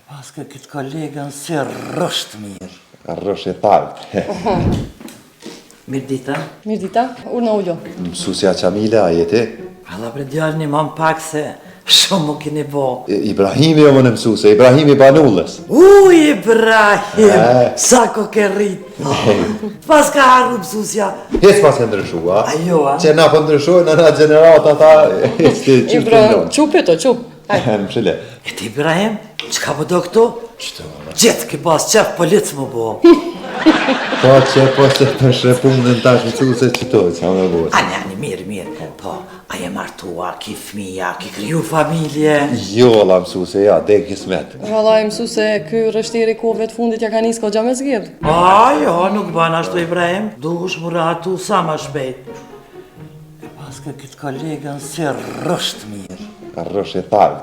Paska këtë kolegën se rrësht mirë. Rrësht e talë. Mirë dita. Mirë dita, urna ullo. Mësusja Qamile, a jeti? Alla për djallë një mam pak se shumë më keni bo. Ibrahimi jo më në mësuse, Ibrahimi Banullës. Ibrahim, sa ko ke rrit. Pas ka arru mësusja. Hes pas e ndryshua. Ajo, a? Që na për ndryshojnë, në generata ta, Ibrahim, qupi të, qup. Në mshile. E ti Ibrahim, qka po do këtu? Gjithë ki pas qef policë më bo. Po që po se të shrepunën tash mësuse qëto, që më bërë. Ani, mirë. Po, a je martuar, ki fmija, ki kriju familje. Jo, la mësuse, ja, dhe kismet. Vallaj mësuse, ky rështiri kohëve të fundit ja ka nis kogja me zgjidh. Jo, nuk ban ashtu Ibrahim. Dush më ratu sa ma shpejt. E paska këtë kolegën se rrësht mirë. Rrësht e talë.